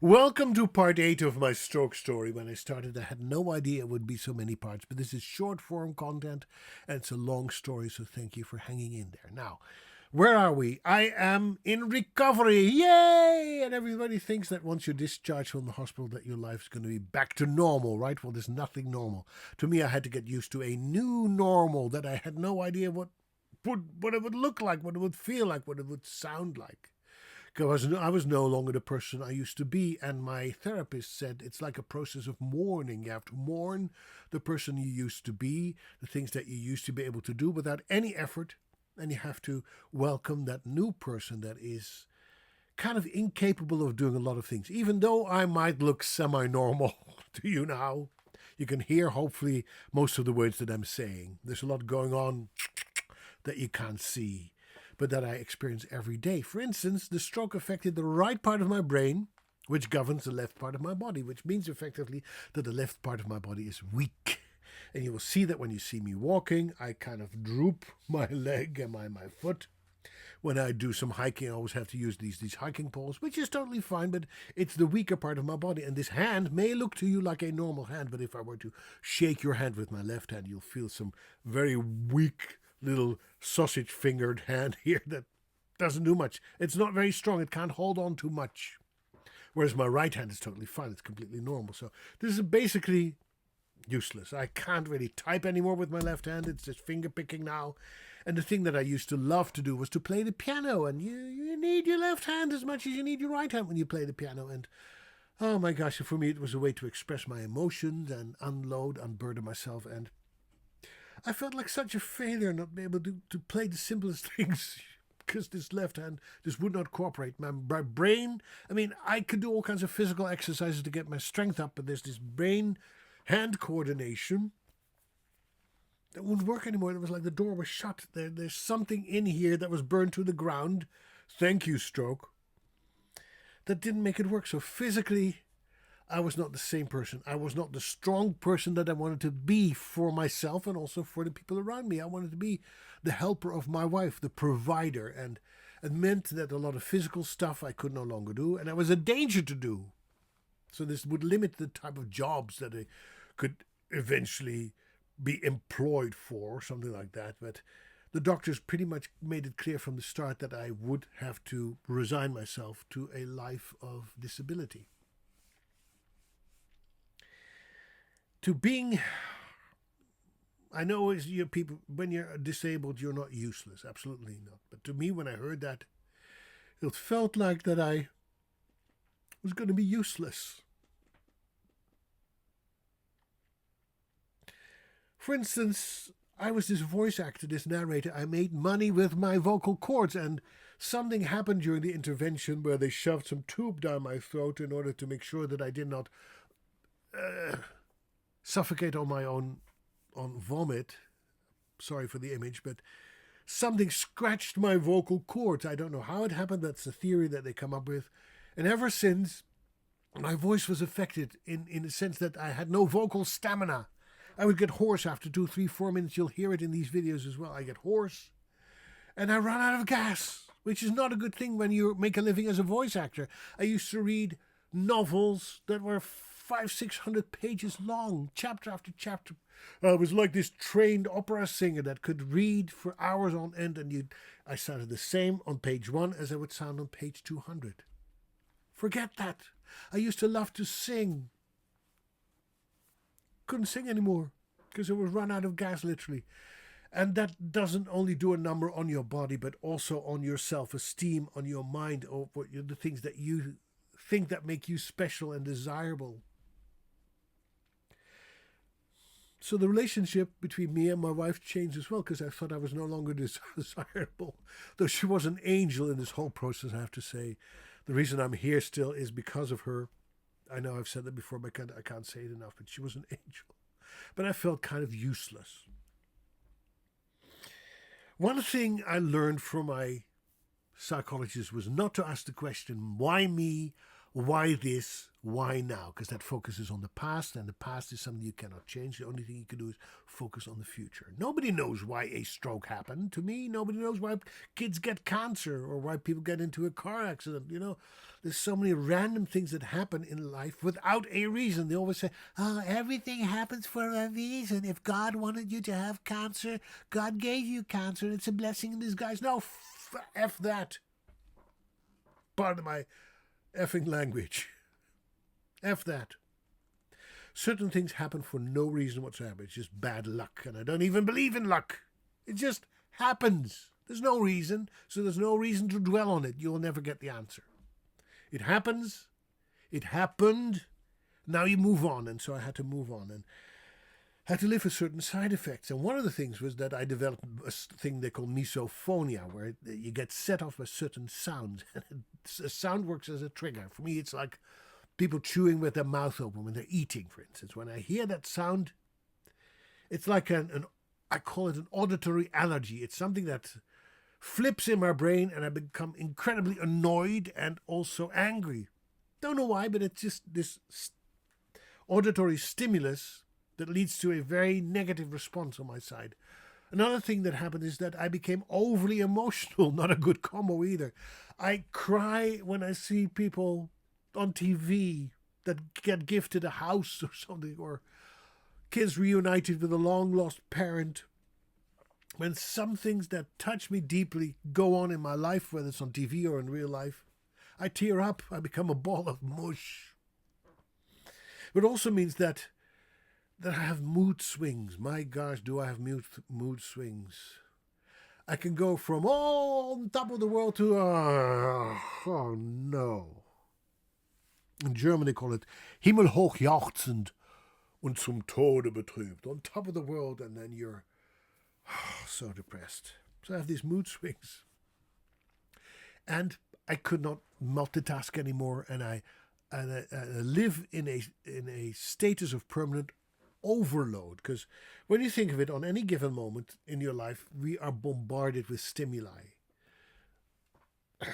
Welcome to part 8 of my stroke story. When I started, I had no idea it would be so many parts, but this is short form content and it's a long story, so thank you for hanging in there. Now, where are we? I am in recovery. Yay! And everybody thinks that once you're discharged from the hospital that your life's going to be back to normal, right? Well, there's nothing normal. To me, I had to get used to a new normal that I had no idea what it would look like, what it would feel like, what it would sound like. Because I was no longer the person I used to be, and my therapist said it's like a process of mourning. You have to mourn the person you used to be, the things that you used to be able to do without any effort, and you have to welcome that new person that is kind of incapable of doing a lot of things. Even though I might look semi normal to you now, you can hear hopefully most of the words that I'm saying. There's a lot going on that you can't see, but that I experience every day. For instance, the stroke affected the right part of my brain, which governs the left part of my body, which means effectively that the left part of my body is weak. And you will see that when you see me walking, I kind of droop my leg and my foot. When I do some hiking, I always have to use these hiking poles, which is totally fine, but it's the weaker part of my body. And this hand may look to you like a normal hand, but if I were to shake your hand with my left hand, you'll feel some very weak little sausage fingered hand here that doesn't do much. It's not very strong. It can't hold on too much. Whereas my right hand is totally fine. It's completely normal. So this is basically useless. I can't really type anymore with my left hand. It's just finger picking now. And the thing that I used to love to do was to play the piano. And you need your left hand as much as you need your right hand when you play the piano. And oh my gosh, for me it was a way to express my emotions and unload, unburden myself. And I felt like such a failure not being able to play the simplest things because this left hand just would not cooperate. My brain, I mean, I could do all kinds of physical exercises to get my strength up, but there's this brain hand coordination that wouldn't work anymore. It was like the door was shut. There's something in here that was burned to the ground. Thank you, stroke. That didn't make it work. So physically, I was not the same person. I was not the strong person that I wanted to be for myself and also for the people around me. I wanted to be the helper of my wife, the provider. And it meant that a lot of physical stuff I could no longer do, and it was a danger to do. So this would limit the type of jobs that I could eventually be employed for, or something like that. But the doctors pretty much made it clear from the start that I would have to resign myself to a life of disability. To being, I know as you people, when you're disabled, you're not useless. Absolutely not. But to me, when I heard that, it felt like that I was going to be useless. For instance, I was this voice actor, this narrator. I made money with my vocal cords, and something happened during the intervention where they shoved some tube down my throat in order to make sure that I did not suffocate on my own on vomit. Sorry for the image, but something scratched my vocal cords. I don't know how it happened. That's the theory that they come up with. And ever since, my voice was affected in the sense that I had no vocal stamina. I would get hoarse after 2, 3, 4 minutes. You'll hear it in these videos as well. I get hoarse and I run out of gas, which is not a good thing when you make a living as a voice actor. I used to read novels that were 500, 600 pages long, chapter after chapter. I was like this trained opera singer that could read for hours on end, and I sounded the same on page 1 as I would sound on page 200. Forget that. I used to love to sing. Couldn't sing anymore because I was run out of gas, literally. And that doesn't only do a number on your body, but also on your self-esteem, on your mind, or the things that you think that make you special and desirable. So the relationship between me and my wife changed as well, because I thought I was no longer desirable. Though she was an angel in this whole process, I have to say. The reason I'm here still is because of her. I know I've said that before, but I can't say it enough, but she was an angel. But I felt kind of useless. One thing I learned from my psychologist was not to ask the question, why me? Why this? Why now? Because that focuses on the past, and the past is something you cannot change. The only thing you can do is focus on the future. Nobody knows why a stroke happened. To me, nobody knows why kids get cancer or why people get into a car accident. There's so many random things that happen in life without a reason. They always say, "Oh, everything happens for a reason. If God wanted you to have cancer, God gave you cancer. It's a blessing in disguise." No, F that. Pardon my effing language. F that. Certain things happen for no reason whatsoever. It's just bad luck. And I don't even believe in luck. It just happens. There's no reason. So there's no reason to dwell on it. You'll never get the answer. It happens. It happened. Now you move on. And so I had to move on. And had to live with certain side effects. And one of the things was that I developed a thing they call misophonia, where you get set off by certain sounds. And a sound works as a trigger. For me, it's like people chewing with their mouth open when they're eating, for instance. When I hear that sound, it's like I call it an auditory allergy. It's something that flips in my brain and I become incredibly annoyed and also angry. Don't know why, but it's just this auditory stimulus that leads to a very negative response on my side. Another thing that happened is that I became overly emotional, not a good combo either. I cry when I see people on TV that get gifted a house or something, or kids reunited with a long-lost parent. When some things that touch me deeply go on in my life, whether it's on TV or in real life, I tear up, I become a ball of mush. It also means that I have mood swings. My gosh, do I have mood swings. I can go from on top of the world to, oh no. In German they call it himmelhoch jauchzend und zum Tode betrübt. On top of the world, and then you're so depressed. So I have these mood swings. And I could not multitask anymore, and I live in a status of permanent overload, because when you think of it, on any given moment in your life, we are bombarded with stimuli.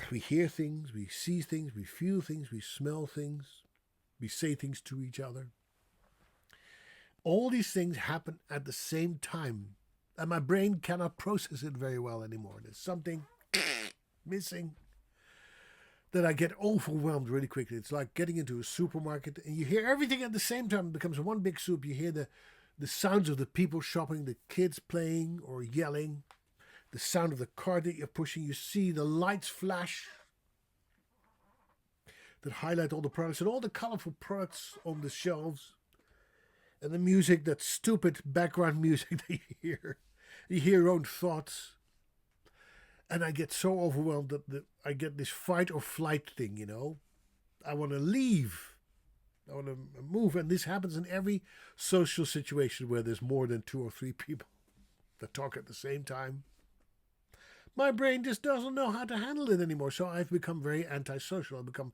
We hear things, we see things, we feel things, we smell things, we say things to each other. All these things happen at the same time, and my brain cannot process it very well anymore. There's something missing that I get overwhelmed really quickly. It's like getting into a supermarket and you hear everything at the same time. It becomes one big soup. You hear the sounds of the people shopping, the kids playing or yelling, the sound of the car that you're pushing. You see the lights flash that highlight all the products and all the colorful products on the shelves. And the music, that stupid background music that you hear. You hear your own thoughts. And I get so overwhelmed that I get this fight or flight thing, I want to leave. I want to move. And this happens in every social situation where there's more than 2 or 3 people that talk at the same time. My brain just doesn't know how to handle it anymore. So I've become very antisocial. I've become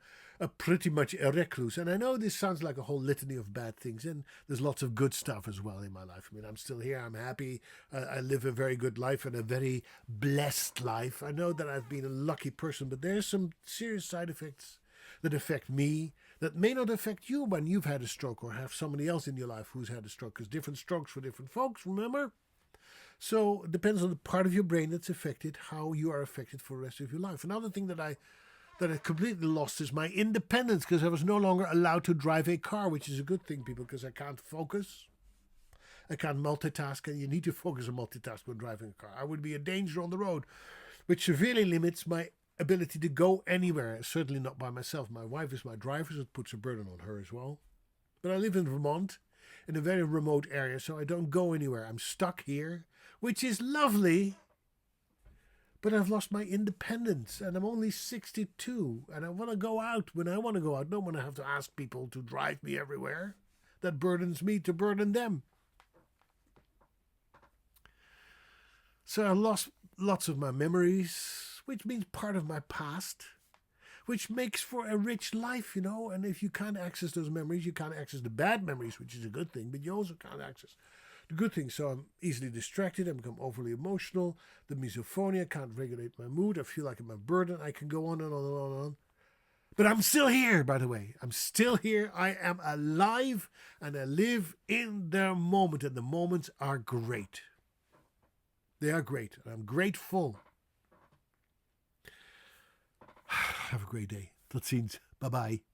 pretty much a recluse. And I know this sounds like a whole litany of bad things. And there's lots of good stuff as well in my life. I mean, I'm still here. I'm happy. I live a very good life and a very blessed life. I know that I've been a lucky person, but there's some serious side effects that affect me that may not affect you when you've had a stroke or have somebody else in your life who's had a stroke. Because different strokes for different folks, remember? So it depends on the part of your brain that's affected, how you are affected for the rest of your life. Another thing that I completely lost is my independence, because I was no longer allowed to drive a car, which is a good thing, people, because I can't focus. I can't multitask, and you need to focus on multitask when driving a car. I would be a danger on the road, which severely limits my ability to go anywhere, certainly not by myself. My wife is my driver, so it puts a burden on her as well. But I live in Vermont, in a very remote area, so I don't go anywhere. I'm stuck here, which is lovely, but I've lost my independence, and I'm only 62, and I want to go out when I want to go out. I don't want to have to ask people to drive me everywhere. That burdens me to burden them. So I lost lots of my memories, which means part of my past, which makes for a rich life, and if you can't access those memories, you can't access the bad memories, which is a good thing, but you also can't access the good thing. So I'm easily distracted. I become overly emotional. The misophonia, can't regulate my mood. I feel like I'm a burden. I can go on and on and on and on. But I'm still here, by the way. I'm still here. I am alive and I live in the moment. And the moments are great. They are great. And I'm grateful. Have a great day. Tot ziens. Bye bye.